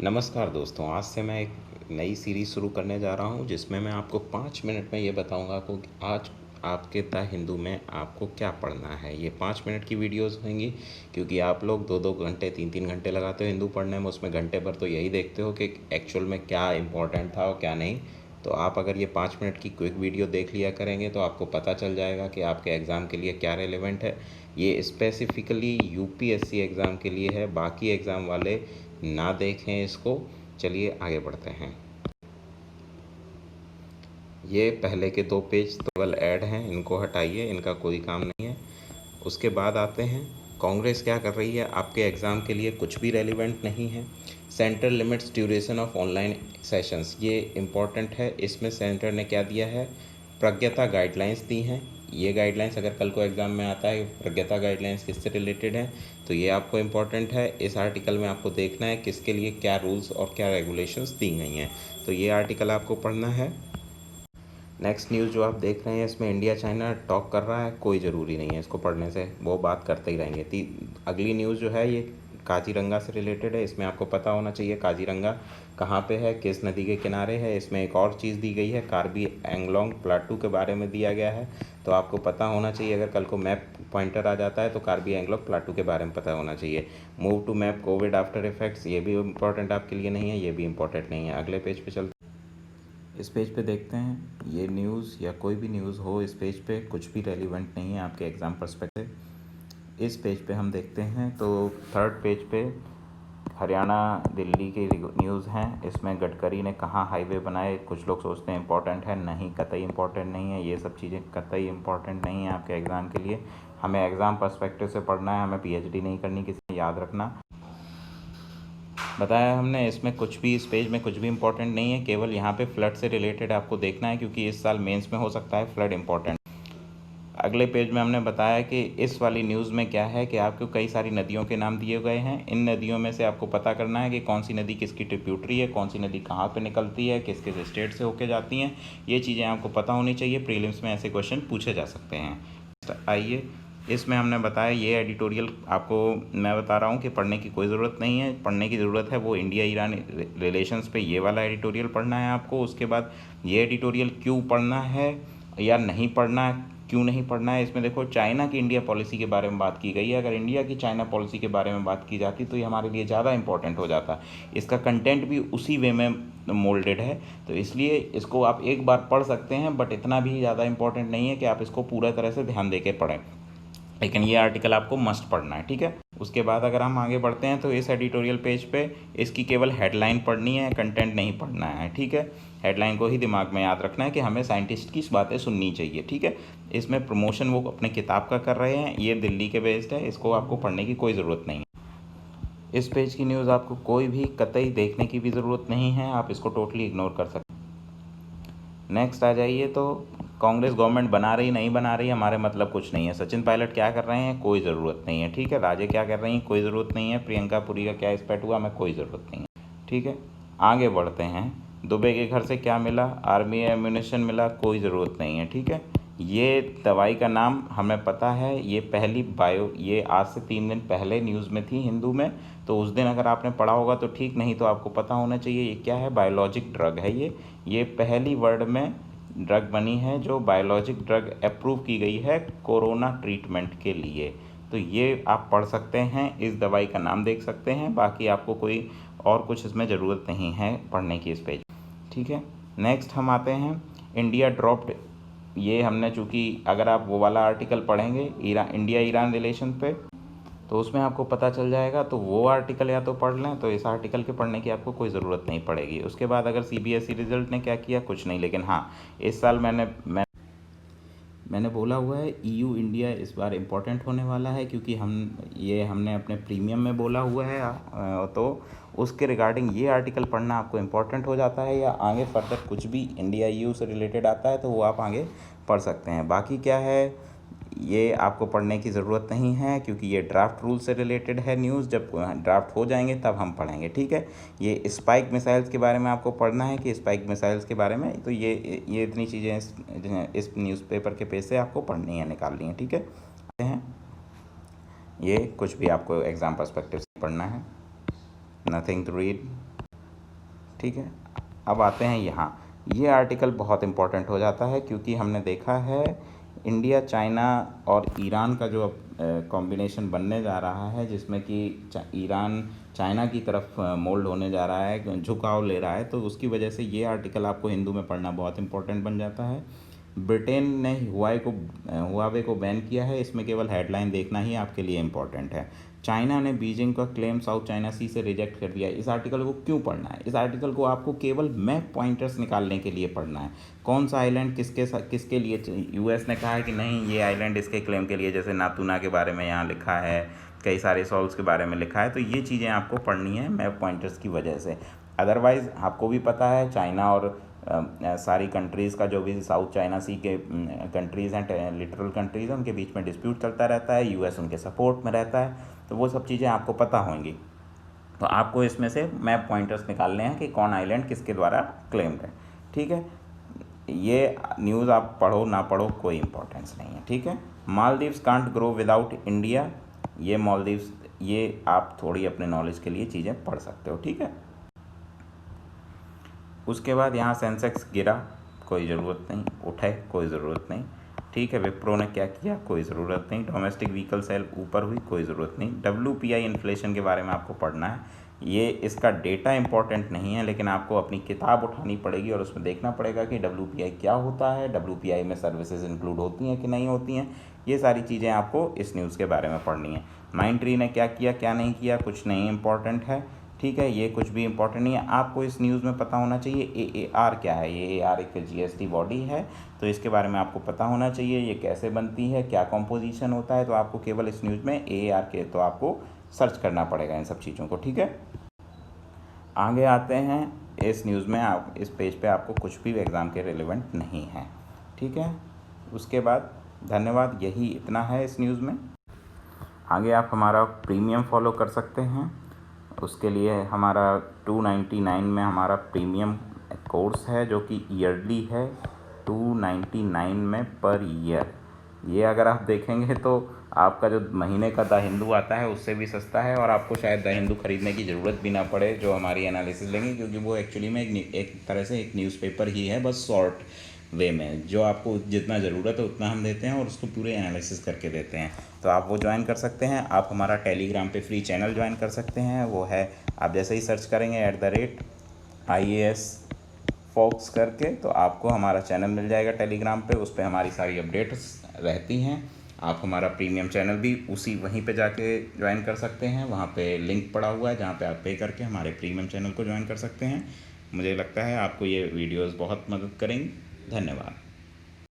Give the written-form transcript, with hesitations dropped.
नमस्कार दोस्तों, आज से मैं एक नई सीरीज़ शुरू करने जा रहा हूं जिसमें मैं आपको 5 मिनट में ये बताऊंगा कि आज आपके द हिंदू में आपको क्या पढ़ना है। ये 5 मिनट की वीडियोस होंगी क्योंकि आप लोग 2-2 घंटे 3-3 घंटे लगाते हो हिंदू पढ़ने में, उसमें घंटे भर तो यही देखते हो कि एक्चुअल में क्या इम्पोर्टेंट था और क्या नहीं। तो आप अगर ये 5 मिनट की क्विक वीडियो देख लिया करेंगे तो आपको पता चल जाएगा कि आपके एग्ज़ाम के लिए क्या रेलेवेंट है। ये स्पेसिफ़िकली यूपीएससी एग्ज़ाम के लिए है, बाकी एग्ज़ाम वाले ना देखें इसको। चलिए आगे बढ़ते हैं। ये पहले के 2 पेज तो केवल ऐड हैं, इनको हटाइए, इनका कोई काम नहीं है। उसके बाद आते हैं कांग्रेस क्या कर रही है आपके एग्ज़ाम के लिए, कुछ भी रेलिवेंट नहीं है। Centre limits duration of online sessions, ये इम्पॉर्टेंट है। इसमें सेंटर ने क्या दिया है, प्रज्ञता गाइडलाइंस दी हैं। ये गाइडलाइंस अगर कल को एग्ज़ाम में आता है प्रज्ञता गाइडलाइंस किससे रिलेटेड है तो ये आपको इम्पॉर्टेंट है। इस आर्टिकल में आपको देखना है किसके लिए क्या रूल्स और क्या रेगुलेशंस दी गई हैं, तो ये आर्टिकल आपको पढ़ना है। नेक्स्ट न्यूज़ जो आप देख रहे हैं इसमें इंडिया चाइना टॉक कर रहा है, कोई ज़रूरी नहीं है इसको पढ़ने से, वो बात करते ही रहेंगे। अगली न्यूज़ जो है ये काजीरंगा से रिलेटेड है। इसमें आपको पता होना चाहिए काजीरंगा कहाँ पे है, किस नदी के किनारे है। इसमें एक और चीज़ दी गई है, कार्बी एंगलोंग प्लाटू के बारे में दिया गया है, तो आपको पता होना चाहिए। अगर कल को मैप पॉइंटर आ जाता है तो कार्बी एंगलोंग प्लाटू के बारे में पता होना चाहिए। Move to map COVID after effects, ये भी इंपॉर्टेंट आपके लिए नहीं है, ये भी इंपॉर्टेंट नहीं है। अगले पेज पे चलते, इस पेज पे देखते हैं। ये न्यूज़ या कोई भी न्यूज़ हो, इस पेज पे कुछ भी रेलिवेंट नहीं है आपके एग्ज़ाम पर्सपेक्टिव। इस पेज पे हम देखते हैं तो थर्ड पेज पे हरियाणा दिल्ली की न्यूज़ हैं। इसमें गडकरी ने कहाँ हाईवे बनाए, कुछ लोग सोचते हैं इंपॉर्टेंट है, नहीं, कतई इंपॉर्टेंट नहीं है। ये सब चीज़ें कतई इंपॉर्टेंट नहीं है आपके एग्ज़ाम के लिए। हमें एग्ज़ाम पर्सपेक्टिव से पढ़ना है, हमें पीएचडी नहीं करनी किसी ने, याद रखना। बताया हमने, इसमें कुछ भी, इस पेज में कुछ भी इंपॉर्टेंट नहीं है, केवल यहाँ पे फ्लड से रिलेटेड आपको देखना है क्योंकि इस साल मेंस में हो सकता है फ्लड इंपॉर्टेंट। अगले पेज में हमने बताया कि इस वाली न्यूज़ में क्या है कि आपको कई सारी नदियों के नाम दिए गए हैं। इन नदियों में से आपको पता करना है कि कौन सी नदी किसकी ट्रिब्यूटरी है, कौन सी नदी कहाँ पे निकलती है, किस किस स्टेट से होके जाती हैं। ये चीज़ें आपको पता होनी चाहिए, प्रीलिम्स में ऐसे क्वेश्चन पूछे जा सकते हैं। आइए, इसमें हमने बताया ये एडिटोरियल आपको मैं बता रहा हूँ कि पढ़ने की कोई ज़रूरत नहीं है। पढ़ने की ज़रूरत है वो इंडिया ईरान रिलेशंस पे ये वाला एडिटोरियल पढ़ना है आपको। उसके बाद ये एडिटोरियल क्यों पढ़ना है या नहीं पढ़ना है, क्यों नहीं पढ़ना है, इसमें देखो चाइना की इंडिया पॉलिसी के बारे में बात की गई है। अगर इंडिया की चाइना पॉलिसी के बारे में बात की जाती तो ये हमारे लिए ज़्यादा इंपॉर्टेंट हो जाता। इसका कंटेंट भी उसी वे में मोल्डेड है, तो इसलिए इसको आप एक बार पढ़ सकते हैं, बट इतना भी ज़्यादा इंपॉर्टेंट नहीं है कि आप इसको पूरा तरह से ध्यान दे के पढ़ें, लेकिन ये आर्टिकल आपको मस्ट पढ़ना है, ठीक है। उसके बाद अगर हम आगे बढ़ते हैं तो इस एडिटोरियल पेज पे इसकी केवल हेडलाइन पढ़नी है, कंटेंट नहीं पढ़ना है, ठीक है। हेडलाइन को ही दिमाग में याद रखना है कि हमें साइंटिस्ट की बातें सुननी चाहिए, ठीक है। इसमें प्रमोशन वो अपने किताब का कर रहे हैं, ये दिल्ली के बेस्ड है, इसको आपको पढ़ने की कोई ज़रूरत नहीं है। इस पेज की न्यूज़ आपको कोई भी कतई देखने की भी ज़रूरत नहीं है, आप इसको टोटली इग्नोर कर सकते हैं। नेक्स्ट आ जाइए, तो कांग्रेस गवर्नमेंट बना रही नहीं बना रही हमारे मतलब कुछ नहीं है। सचिन पायलट क्या कर रहे हैं, कोई ज़रूरत नहीं है, ठीक है। राजे क्या कर रही हैं, कोई ज़रूरत नहीं है। प्रियंका पुरी का क्या स्पेट हुआ, हमें कोई ज़रूरत नहीं है, ठीक है। आगे बढ़ते हैं। दुबे के घर से क्या मिला, आर्मी एम्यूनेशन मिला, कोई ज़रूरत नहीं है, ठीक है। ये दवाई का नाम हमें पता है, ये पहली ये आज से 3 दिन पहले न्यूज़ में थी हिंदू में, तो उस दिन अगर आपने पढ़ा होगा तो ठीक, नहीं तो आपको पता होना चाहिए। ये क्या है, बायोलॉजिक ड्रग है ये पहली वर्ल्ड में ड्रग बनी है जो बायोलॉजिक ड्रग अप्रूव की गई है कोरोना ट्रीटमेंट के लिए, तो ये आप पढ़ सकते हैं, इस दवाई का नाम देख सकते हैं। बाकी आपको कोई और कुछ इसमें ज़रूरत नहीं है पढ़ने की इस पेज, ठीक है। नेक्स्ट हम आते हैं, इंडिया ड्रॉप्ड। ये हमने चूँकि अगर आप वो वाला आर्टिकल पढ़ेंगे इंडिया ईरान रिलेशन पे, तो उसमें आपको पता चल जाएगा, तो वो आर्टिकल या तो पढ़ लें, तो इस आर्टिकल के पढ़ने की आपको कोई ज़रूरत नहीं पड़ेगी। उसके बाद अगर सीबीएसई रिजल्ट ने क्या किया, कुछ नहीं, लेकिन हाँ, इस साल मैंने बोला हुआ है ईयू इंडिया इस बार इम्पोर्टेंट होने वाला है, क्योंकि हमने अपने प्रीमियम में बोला हुआ है, तो उसके रिगार्डिंग ये आर्टिकल पढ़ना आपको इम्पोर्टेंट हो जाता है, या आगे फर्दर कुछ भी इंडिया ईयू से रिलेटेड आता है तो वो आप आगे पढ़ सकते हैं। बाकी क्या है, ये आपको पढ़ने की ज़रूरत नहीं है क्योंकि ये ड्राफ्ट रूल से रिलेटेड है न्यूज़, जब ड्राफ्ट हो जाएंगे तब हम पढ़ेंगे, ठीक है। ये स्पाइक मिसाइल्स के बारे में आपको पढ़ना है कि स्पाइक मिसाइल्स के बारे में, तो ये इतनी चीज़ें इस न्यूज़पेपर के पेज से आपको पढ़नी है, निकालनी है, ठीक है। ये कुछ भी आपको एग्ज़ाम पर्सपेक्टिव से पढ़ना है, नथिंग टू रीड। ठीक है, अब आते हैं यहाँ। ये आर्टिकल बहुत इम्पोर्टेंट हो जाता है क्योंकि हमने देखा है इंडिया, चाइना और ईरान का जो कॉम्बिनेशन बनने जा रहा है, जिसमें कि ईरान चाइना की तरफ मोल्ड होने जा रहा है, झुकाव ले रहा है, तो उसकी वजह से ये आर्टिकल आपको हिंदू में पढ़ना बहुत इंपॉर्टेंट बन जाता है। ब्रिटेन ने हुआवे को बैन किया है, इसमें केवल हेडलाइन देखना ही आपके लिए इम्पोर्टेंट है। चाइना ने बीजिंग का क्लेम साउथ चाइना सी से रिजेक्ट कर दिया। इस आर्टिकल को क्यों पढ़ना है? इस आर्टिकल को आपको केवल मैप पॉइंटर्स निकालने के लिए पढ़ना है। कौन सा आइलैंड किसके लिए, यूएस ने कहा है कि नहीं ये आइलैंड इसके क्लेम के लिए, जैसे नातूना के बारे में यहाँ लिखा है, कई सारे सॉल्व्स के बारे में लिखा है, तो ये चीज़ें आपको पढ़नी है मैप पॉइंटर्स की वजह से। अदरवाइज़ आपको भी पता है चाइना और सारी कंट्रीज़ का जो भी साउथ चाइना सी के कंट्रीज़ हैं, लिटरल कंट्रीज़ हैं, उनके बीच में डिस्प्यूट चलता रहता है, यूएस उनके सपोर्ट में रहता है, तो वो सब चीज़ें आपको पता होंगी। तो आपको इसमें से मैप पॉइंटर्स निकालने हैं कि कौन आइलैंड किसके द्वारा क्लेम्ड है। ठीक है, ये न्यूज़ आप पढ़ो ना पढ़ो कोई इंपॉर्टेंस नहीं है। ठीक है, Maldives can't grow without India, ये मालदीव्स, ये आप थोड़ी अपने नॉलेज के लिए चीज़ें पढ़ सकते हो। ठीक है, उसके बाद यहाँ सेंसेक्स गिरा, कोई ज़रूरत नहीं, उठे कोई ज़रूरत नहीं। ठीक है, विप्रो ने क्या किया, कोई ज़रूरत नहीं। डोमेस्टिक व्हीकल सेल ऊपर हुई, कोई ज़रूरत नहीं। WPI इन्फ्लेशन के बारे में आपको पढ़ना है, ये इसका डेटा इंपॉर्टेंट नहीं है, लेकिन आपको अपनी किताब उठानी पड़ेगी और उसमें देखना पड़ेगा कि WPI क्या होता है, WPI में सर्विसेज इंक्लूड होती हैं कि नहीं होती हैं, ये सारी चीज़ें आपको इस न्यूज़ के बारे में पढ़नी है। माइंड ट्री ने क्या किया क्या नहीं किया, कुछ नहीं इम्पॉर्टेंट है। ठीक है, ये कुछ भी इंपॉर्टेंट नहीं है। आपको इस न्यूज़ में पता होना चाहिए AAR क्या है। AAR एक GST बॉडी है, तो इसके बारे में आपको पता होना चाहिए, ये कैसे बनती है, क्या कॉम्पोजिशन होता है। तो आपको केवल इस न्यूज़ में AAR के तो आपको सर्च करना पड़ेगा इन सब चीज़ों को। ठीक है, आगे आते हैं। इस न्यूज़ में आप इस पेज पे आपको कुछ भी एग्ज़ाम के रिलेवेंट नहीं है। ठीक है, उसके बाद धन्यवाद, यही इतना है इस न्यूज़ में। आगे आप हमारा प्रीमियम फॉलो कर सकते हैं। उसके लिए हमारा 299 में हमारा प्रीमियम कोर्स है जो कि ईयरली है, 299 में पर ईयर। ये अगर आप देखेंगे तो आपका जो महीने का द हिंदू आता है उससे भी सस्ता है, और आपको शायद द हिंदू खरीदने की ज़रूरत भी ना पड़े जो हमारी एनालिसिस लेंगे, क्योंकि वो एक्चुअली में एक तरह से एक न्यूज़पेपर ही है, बस शॉर्ट वे में। जो आपको जितना ज़रूरत है उतना हम देते हैं और उसको पूरे एनालिसिस करके देते हैं। तो आप वो ज्वाइन कर सकते हैं। आप हमारा टेलीग्राम पे फ्री चैनल ज्वाइन कर सकते हैं, वो है, आप जैसे ही सर्च करेंगे @IAS फॉक्स करके, तो आपको हमारा चैनल मिल जाएगा टेलीग्राम पे। उस पर हमारी सारी अपडेट्स रहती हैं। आप हमारा प्रीमियम चैनल भी वहीं पे जाके ज्वाइन कर सकते हैं, वहाँ पे लिंक पड़ा हुआ है जहाँ पे आप पे करके हमारे प्रीमियम चैनल को ज्वाइन कर सकते हैं। मुझे लगता है आपको ये वीडियोस बहुत मदद करेंगी। धन्यवाद।